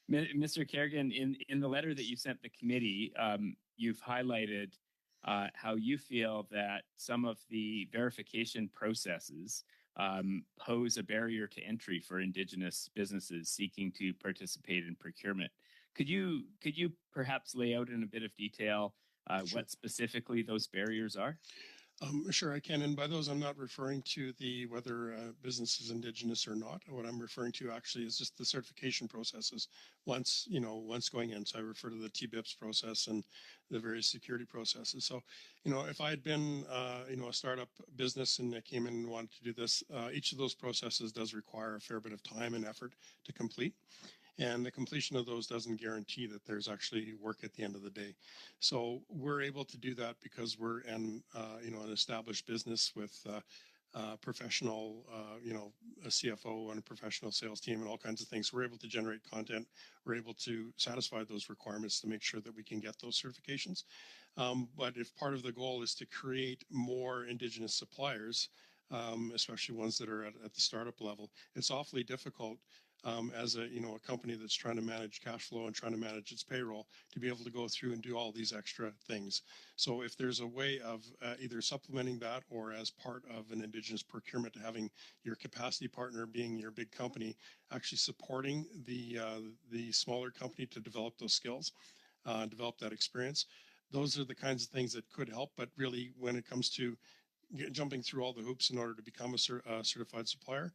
Mr. Kerrigan, in the letter that you sent the committee, you've highlighted how you feel that some of the verification processes pose a barrier to entry for Indigenous businesses seeking to participate in procurement. Could you perhaps lay out in a bit of detail Sure. what specifically those barriers are? Sure, I can. And by those, I'm not referring to the whether business is Indigenous or not. What I'm referring to actually is just the certification processes. Once going in, so I refer to the TBIPS process and the various security processes. So, if I had been, a startup business and I came in and wanted to do this, each of those processes does require a fair bit of time and effort to complete. And the completion of those doesn't guarantee that there's actually work at the end of the day. So we're able to do that because we're an established business with professional, a CFO and a professional sales team and all kinds of things. We're able to generate content. We're able to satisfy those requirements to make sure that we can get those certifications. But if part of the goal is to create more Indigenous suppliers, especially ones that are at the startup level, it's awfully difficult as a company that's trying to manage cash flow and trying to manage its payroll to be able to go through and do all these extra things. So if there's a way of either supplementing that or as part of an Indigenous procurement, having your capacity partner being your big company, actually supporting the smaller company to develop those skills, develop that experience, those are the kinds of things that could help. But really, when it comes to jumping through all the hoops in order to become a certified supplier,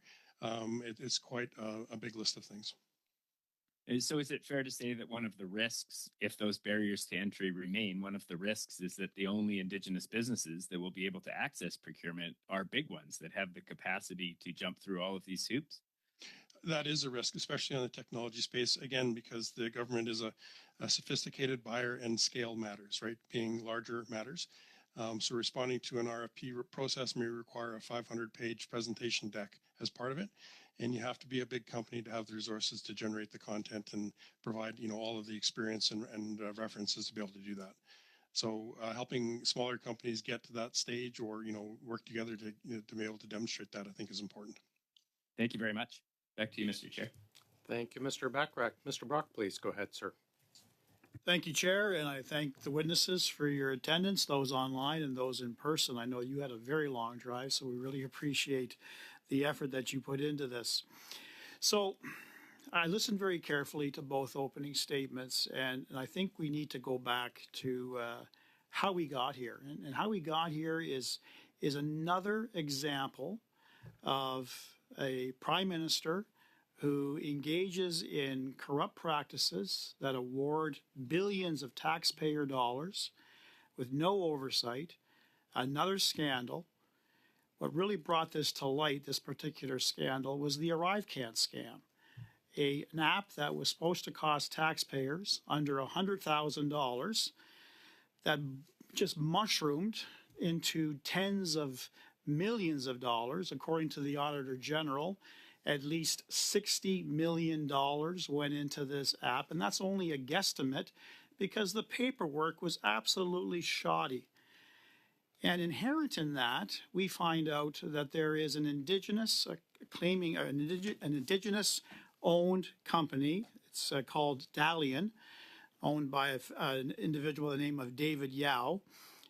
it's quite a big list of things. So is it fair to say that one of the risks, if those barriers to entry remain, one of the risks is that the only Indigenous businesses that will be able to access procurement are big ones that have the capacity to jump through all of these hoops? That is a risk, especially on the technology space, again, because the government is a sophisticated buyer and scale matters, right? Being larger matters. So responding to an RFP process may require a 500-page presentation deck as part of it. And you have to be a big company to have the resources to generate the content and provide, all of the experience and references to be able to do that. So helping smaller companies get to that stage or, work together to be able to demonstrate that, I think is important. Thank you very much. Back to you, Mr. Chair. Thank you, Mr. Backrack. Mr. Brock, please go ahead, sir. Thank you, Chair, and I thank the witnesses for your attendance, those online and those in person. I know you had a very long drive, so we really appreciate the effort that you put into this. So I listened very carefully to both opening statements, and I think we need to go back to how we got here. And how we got here is another example of a prime minister who engages in corrupt practices that award billions of taxpayer dollars with no oversight. Another scandal. What really brought this to light, this particular scandal, was the ArriveCan scam, an app that was supposed to cost taxpayers under $100,000 that just mushroomed into tens of millions of dollars. According to the Auditor General, at least $60 million went into this app, and that's only a guesstimate because the paperwork was absolutely shoddy. And inherent in that, we find out that there is an Indigenous claiming an Indigenous-owned company. It's called Dalian, owned by an individual by the name of David Yao.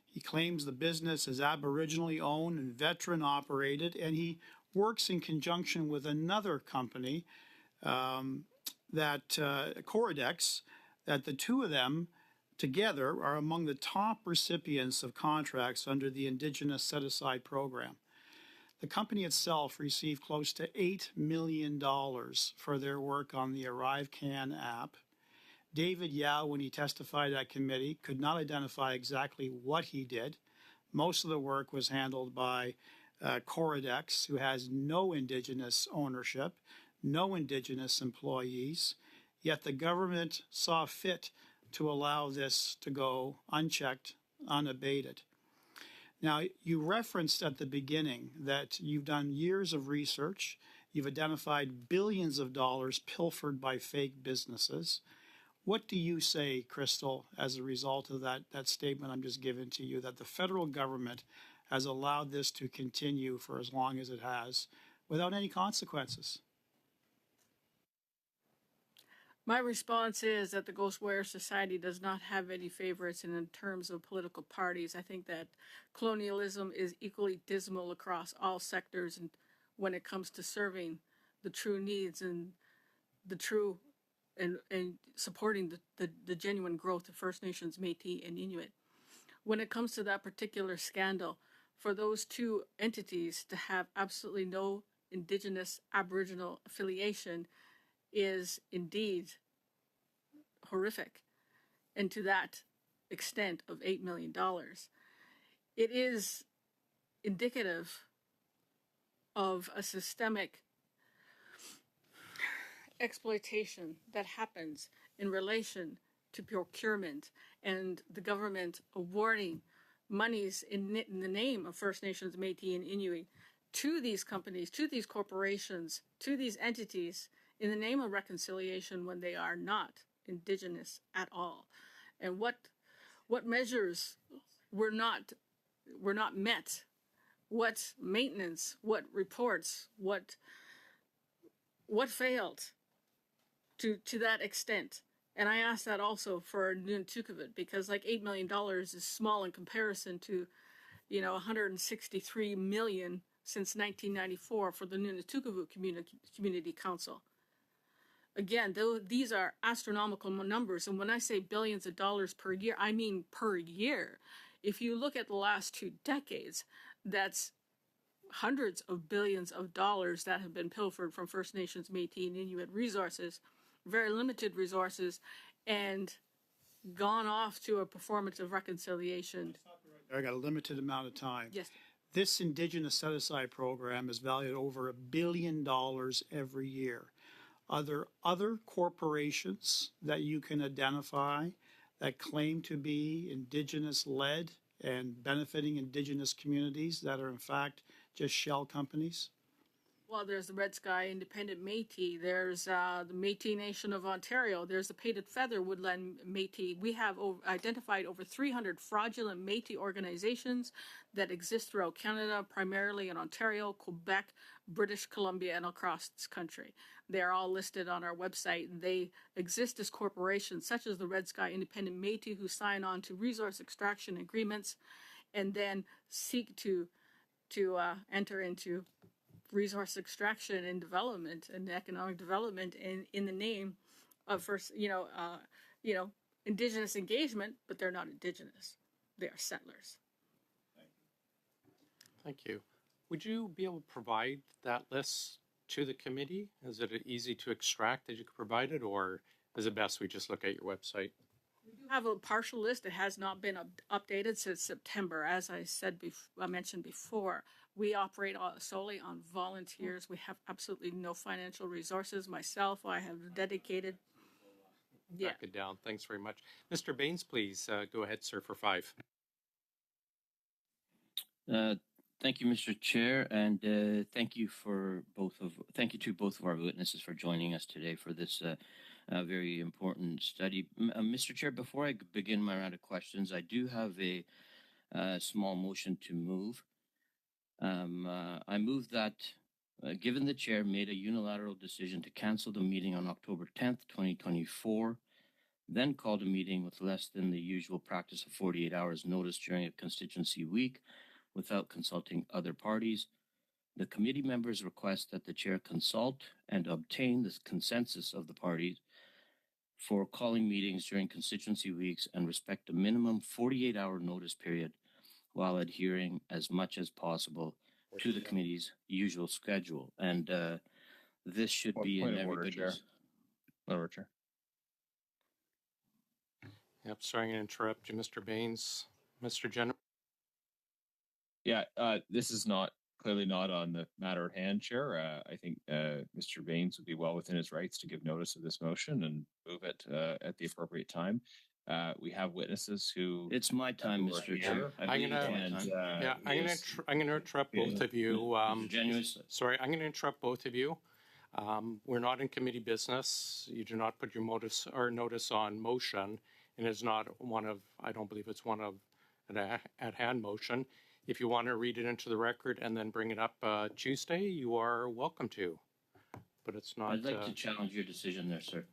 He claims the business is Aboriginally owned and veteran operated, and he works in conjunction with another company, Coridex, that the two of them together are among the top recipients of contracts under the Indigenous Set-Aside program. The company itself received close to $8 million for their work on the ArriveCan app. David Yao, when he testified at committee, could not identify exactly what he did. Most of the work was handled by Coridex, who has no Indigenous ownership, no Indigenous employees, yet the government saw fit to allow this to go unchecked, unabated. Now, you referenced at the beginning that you've done years of research. You've identified billions of dollars pilfered by fake businesses. What do you say, Crystal, as a result of that statement I'm just giving to you, that the federal government has allowed this to continue for as long as it has without any consequences? My response is that the Ghost Warrior Society does not have any favorites in terms of political parties. I think that colonialism is equally dismal across all sectors, and when it comes to serving the true needs and the true and supporting the genuine growth of First Nations, Métis, and Inuit. When it comes to that particular scandal, for those two entities to have absolutely no Indigenous Aboriginal affiliation is indeed horrific, and to that extent of $8 million. It is indicative of a systemic exploitation that happens in relation to procurement and the government awarding monies in the name of First Nations, Métis, and Inuit to these companies, to these corporations, to these entities in the name of reconciliation when they are not Indigenous at all. And what measures were not met? What maintenance? What reports? What failed to that extent? And I ask that also for Nuntukavut, because like $8 million is small in comparison to, $163 million since 1994 for the Nuntukavut Community Council. Again, these are astronomical numbers, and when I say billions of dollars per year, I mean per year. If you look at the last 2 decades, that's hundreds of billions of dollars that have been pilfered from First Nations, Métis, and Inuit resources, very limited resources, and gone off to a performance of reconciliation. I got a limited amount of time. Yes. This Indigenous set-aside program is valued at over $1 billion every year. Are there other corporations that you can identify that claim to be Indigenous-led and benefiting Indigenous communities that are in fact just shell companies? Well, there's the Red Sky Independent Métis. There's the Métis Nation of Ontario. There's the Painted Feather Woodland Métis. We have identified over 300 fraudulent Métis organizations that exist throughout Canada, primarily in Ontario, Quebec, British Columbia, and across this country. They're all listed on our website, and they exist as corporations such as the Red Sky Independent Métis, who sign on to resource extraction agreements and then seek to enter into resource extraction and development and economic development in the name of Indigenous engagement, but they're not Indigenous. They are settlers. Thank you. Would you be able to provide that list to the committee? Is it easy to extract that you could provide it, or is it best we just look at your website? We do have a partial list. It has not been updated since September. As I said, I mentioned before, we operate solely on volunteers. We have absolutely no financial resources. Myself, I have dedicated. Back it down. Thanks very much. Mr. Baines, please go ahead, sir, for 5. Thank you, Mr. Chair, and thank you to both of our witnesses for joining us today for this very important study. Mr. Chair, before I begin my round of questions, I do have a small motion to move. I move that, given the chair made a unilateral decision to cancel the meeting on October 10th, 2024, then called a meeting with less than the usual practice of 48 hours notice during a constituency week without consulting other parties, the committee members request that the chair consult and obtain the consensus of the parties for calling meetings during constituency weeks and respect a minimum 48-hour notice period while adhering as much as possible to the committee's usual schedule. And this should be in everybody's... Order, Chair. Yep, sorry to interrupt you, Mr. Baines. Mr. General? Yeah, this is clearly not on the matter at hand, Chair. I think Mr. Baines would be well within his rights to give notice of this motion and move it at the appropriate time. We have witnesses who... It's my time, Mr. Chair. I'm going to interrupt both of you. Sorry, I'm going to interrupt both of you. We're not in committee business. You do not put your notice on motion, and it's not one of, I don't believe it's one of an at-hand motion. If you want to read it into the record and then bring it up Tuesday, you are welcome to. But it's not... I'd like to challenge your decision there, sir.